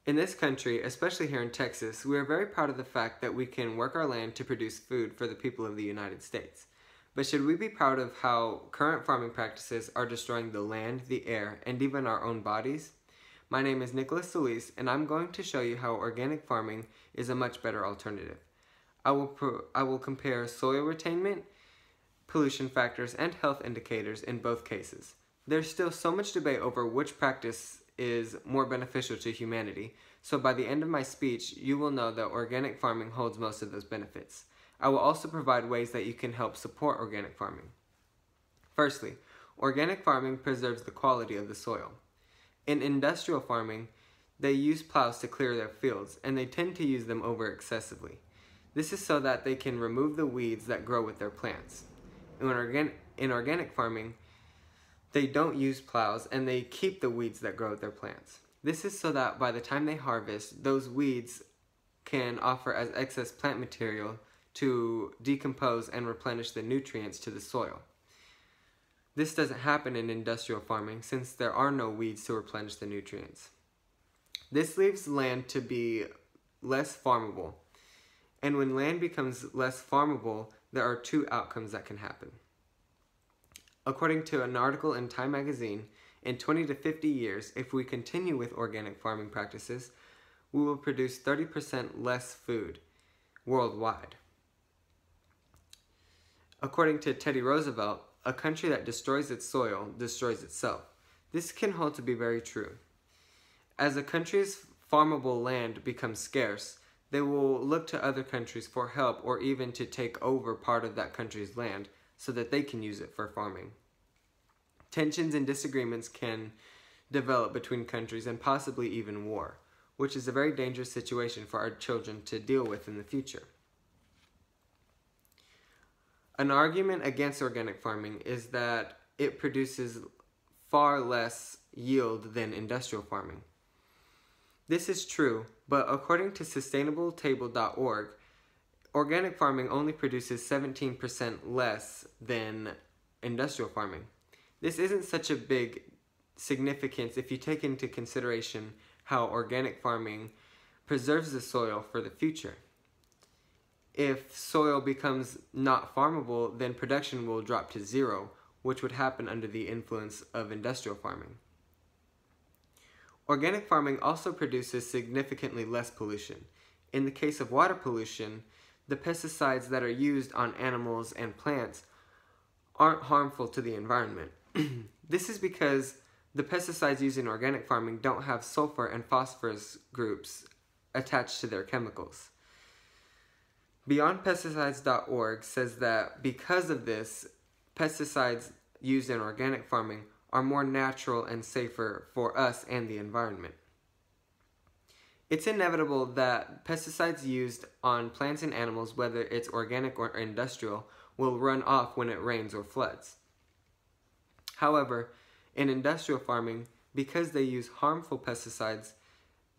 In this country, especially here in Texas, we are very proud of the fact that we can work our land to produce food for the people of the United States. But should we be proud of how current farming practices are destroying the land, the air, and even our own bodies? My name is Solis, and I'm going to show you how organic farming is a much better alternative. I will compare soil retainment, pollution factors, and health indicators in both cases. There's still so much debate over which practice is more beneficial to humanity, so by the end of my speech, you will know that organic farming holds most of those benefits. I will also provide ways that you can help support organic farming. Firstly, organic farming preserves the quality of the soil. In industrial farming, they use plows to clear their fields, and they tend to use them over excessively. This is so that they can remove the weeds that grow with their plants. In organic farming, they don't use plows and they keep the weeds that grow with their plants. This is so that by the time they harvest, those weeds can offer as excess plant material to decompose and replenish the nutrients to the soil. This doesn't happen in industrial farming since there are no weeds to replenish the nutrients. This leaves land to be less farmable. And when land becomes less farmable, there are two outcomes that can happen. According to an article in Time magazine, in 20 to 50 years, if we continue with organic farming practices, we will produce 30% less food worldwide. According to Teddy Roosevelt, a country that destroys its soil destroys itself. This can hold to be very true. As a country's farmable land becomes scarce, they will look to other countries for help or even to take over part of that country's land so that they can use it for farming. Tensions and disagreements can develop between countries and possibly even war, which is a very dangerous situation for our children to deal with in the future. An argument against organic farming is that it produces far less yield than industrial farming. This is true, but according to sustainabletable.org, organic farming only produces 17% less than industrial farming. This isn't such a big significance if you take into consideration how organic farming preserves the soil for the future. If soil becomes not farmable, then production will drop to zero, which would happen under the influence of industrial farming. Organic farming also produces significantly less pollution. In the case of water pollution, the pesticides that are used on animals and plants aren't harmful to the environment. This is because the pesticides used in organic farming don't have sulfur and phosphorus groups attached to their chemicals. BeyondPesticides.org says that because of this, pesticides used in organic farming are more natural and safer for us and the environment. It's inevitable that pesticides used on plants and animals, whether it's organic or industrial, will run off when it rains or floods. However, in industrial farming, because they use harmful pesticides,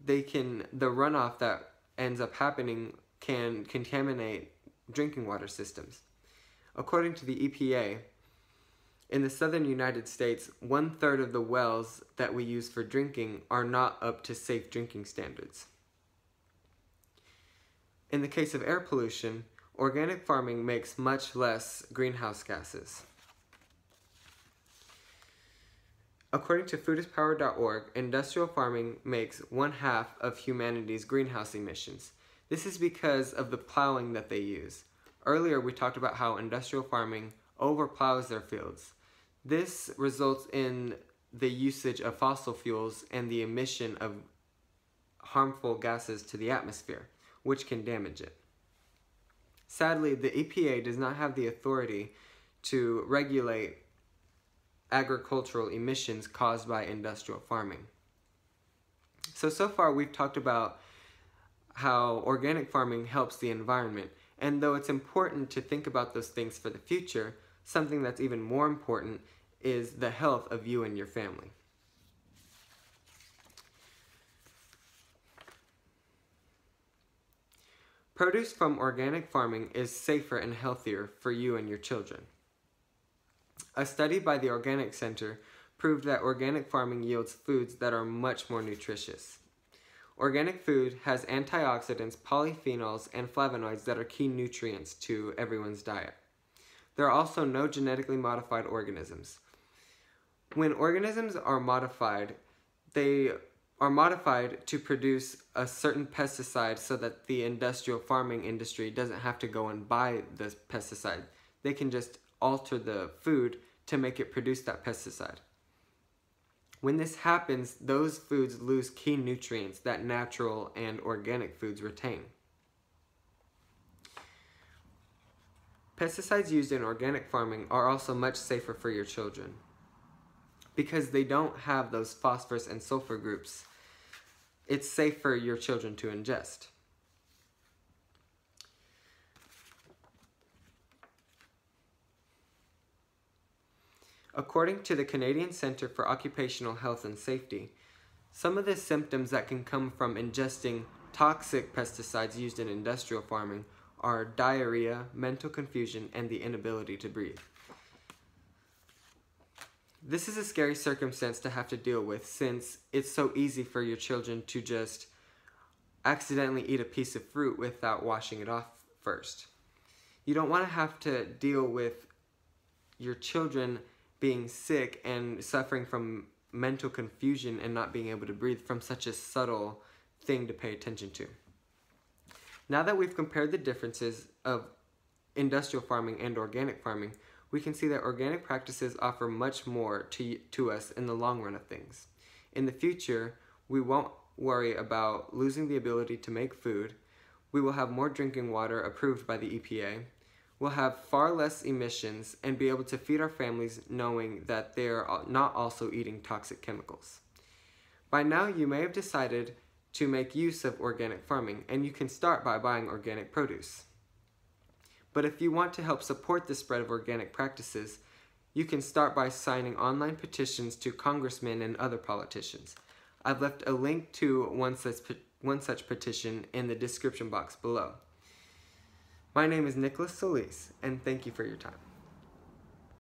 the runoff that ends up happening can contaminate drinking water systems. According to the EPA, in the southern United States, 1/3 of the wells that we use for drinking are not up to safe drinking standards. In the case of air pollution, organic farming makes much less greenhouse gases. According to foodispower.org, industrial farming makes 1/2 of humanity's greenhouse emissions. This is because of the plowing that they use. Earlier we talked about how industrial farming overplows their fields. This results in the usage of fossil fuels and the emission of harmful gases to the atmosphere, which can damage it. Sadly, the EPA does not have the authority to regulate agricultural emissions caused by industrial farming. So far we've talked about how organic farming helps the environment, and though it's important to think about those things for the future, something that's even more important is the health of you and your family. Produce from organic farming is safer and healthier for you and your children. A study by the Organic Center proved that organic farming yields foods that are much more nutritious. Organic food has antioxidants, polyphenols, and flavonoids that are key nutrients to everyone's diet. There are also no genetically modified organisms. When organisms are modified, they are modified to produce a certain pesticide so that the industrial farming industry doesn't have to go and buy the pesticide. They can just alter the food to make it produce that pesticide. When this happens, those foods lose key nutrients that natural and organic foods retain. Pesticides used in organic farming are also much safer for your children because they don't have those phosphorus and sulfur groups. It's safe for your children to ingest. According to the Canadian Centre for Occupational Health and Safety, some of the symptoms that can come from ingesting toxic pesticides used in industrial farming are diarrhea, mental confusion, and the inability to breathe. This is a scary circumstance to have to deal with since it's so easy for your children to just accidentally eat a piece of fruit without washing it off first. You don't want to have to deal with your children being sick and suffering from mental confusion and not being able to breathe from such a subtle thing to pay attention to. Now that we've compared the differences of industrial farming and organic farming, we can see that organic practices offer much more to us in the long run of things. In the future, we won't worry about losing the ability to make food. We will have more drinking water approved by the EPA. We'll have far less emissions and be able to feed our families knowing that they are not also eating toxic chemicals. By now, you may have decided to make use of organic farming, and you can start by buying organic produce. But if you want to help support the spread of organic practices, you can start by signing online petitions to congressmen and other politicians. I've left a link to one such petition in the description box below. My name is Solis, and thank you for your time.